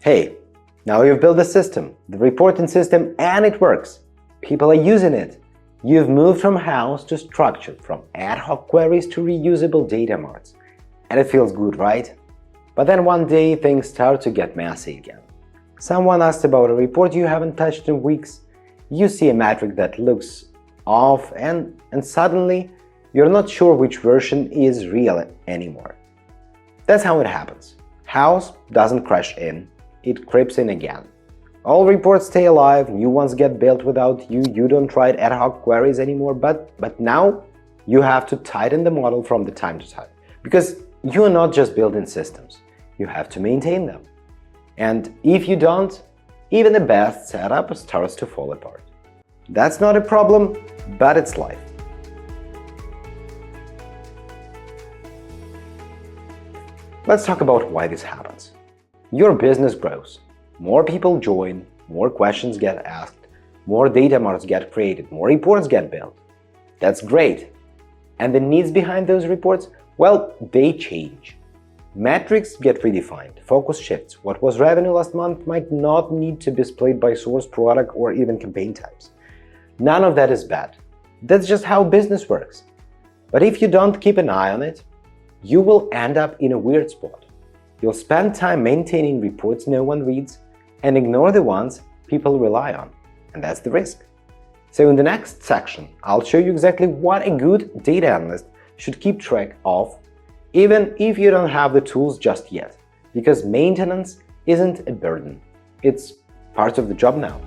Hey, now you've built the system, the reporting system, and it works. People are using it. You've moved from house to structured, from ad hoc queries to reusable data marts. And it feels good, right? But then one day things start to get messy again. Someone asked about a report you haven't touched in weeks. You see a metric that looks off and suddenly you're not sure which version is real anymore. That's how it happens. House doesn't crash in, it creeps in again. All reports stay alive, new ones get built without you, you don't write ad hoc queries anymore, but now you have to tighten the model from the time to time. Because you're not just building systems, you have to maintain them. And if you don't, even the best setup starts to fall apart. That's not a problem, but it's life. Let's talk about why this happens. Your business grows. More people join, more questions get asked, more data marts get created, more reports get built. That's great. And the needs behind those reports? Well, they change. Metrics get redefined, focus shifts. What was revenue last month might not need to be split by source, product, or even campaign types. None of that is bad. That's just how business works. But if you don't keep an eye on it, you will end up in a weird spot. You'll spend time maintaining reports no one reads and ignore the ones people rely on. And that's the risk. So in the next section, I'll show you exactly what a good data analyst should keep track of, even if you don't have the tools just yet, because maintenance isn't a burden. It's part of the job now.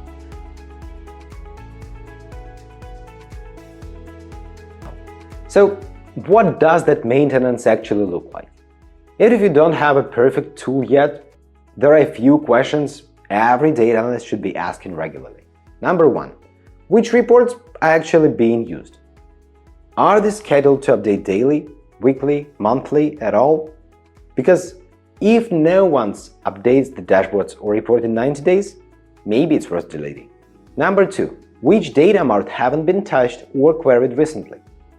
So what does that maintenance actually look like? Even if you don't have a perfect tool yet, there are a few questions every data analyst should be asking regularly. Number one, which reports are actually being used? Are they scheduled to update daily, weekly, monthly, at all? Because if no one updates the dashboards or report in 90 days, maybe it's worth deleting. Number two, which data mart haven't been touched or queried recently?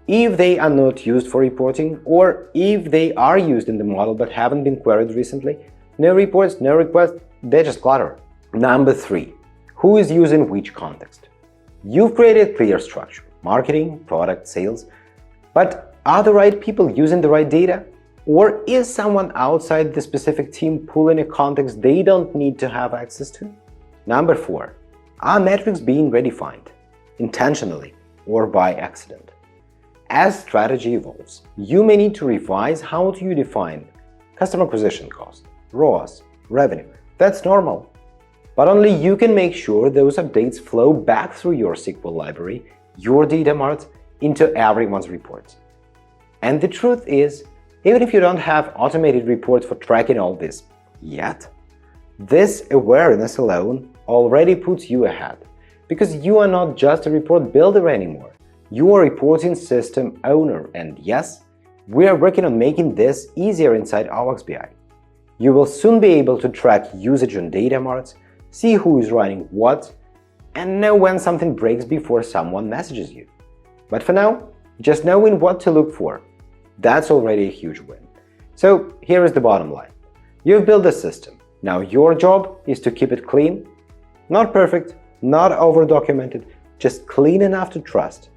If they are not used for reporting, or if they are used in the model but haven't been queried recently, no reports, no requests, they're just clutter. Number three, who is using which context? You've created clear structure, marketing, product, sales, but are the right people using the right data? Or is someone outside the specific team pulling a context they don't need to have access to? Number four, are metrics being redefined, intentionally or by accident? As strategy evolves, you may need to revise how you define customer acquisition cost, ROAS, revenue. That's normal. But only you can make sure those updates flow back through your SQL library, your data mart, into everyone's reports. And the truth is, even if you don't have automated reports for tracking all this yet, this awareness alone already puts you ahead, because you are not just a report builder anymore. You are a reporting system owner, and yes, we are working on making this easier inside OWOX BI. You will soon be able to track usage on data marts, see who is running what, and know when something breaks before someone messages you. But for now, just knowing what to look for, that's already a huge win. So here is the bottom line. You've built a system. Now your job is to keep it clean, not perfect, not over-documented, just clean enough to trust,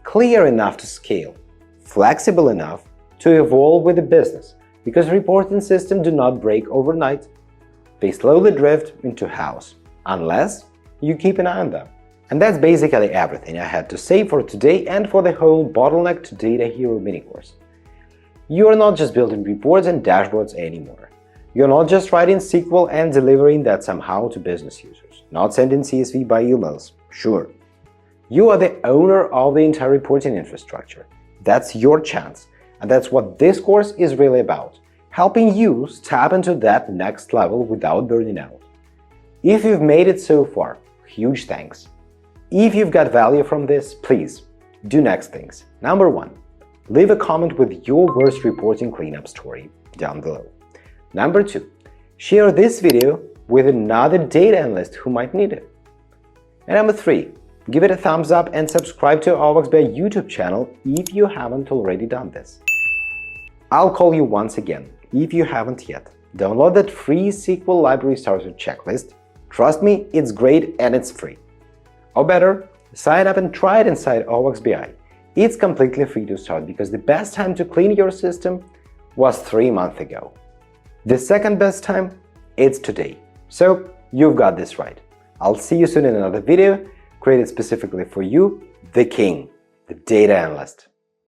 clear enough to scale, flexible enough to evolve with the business, because reporting systems do not break overnight. They slowly drift into house, unless you keep an eye on them. And that's basically everything I had to say for today and for the whole Bottleneck to Data Hero mini course. You are not just building reports and dashboards anymore. You're not just writing SQL and delivering that somehow to business users, not sending CSV by emails, sure. You are the owner of the entire reporting infrastructure. That's your chance, and that's what this course is really about, helping you step into that next level without burning out. If you've made it so far, huge thanks. If you've got value from this, please do next things. Number one, leave a comment with your worst reporting cleanup story down below. Number two, share this video with another data analyst who might need it. And number three, give it a thumbs up and subscribe to OWOX BI YouTube channel if you haven't already done this. I'll call you once again if you haven't yet. Download that free SQL library starter checklist. Trust me, it's great and it's free. Or better, sign up and try it inside OWOX BI. It's completely free to start because the best time to clean your system was 3 months ago. The second best time, it's today. So you've got this right. I'll see you soon in another video created specifically for you, the king, the data analyst.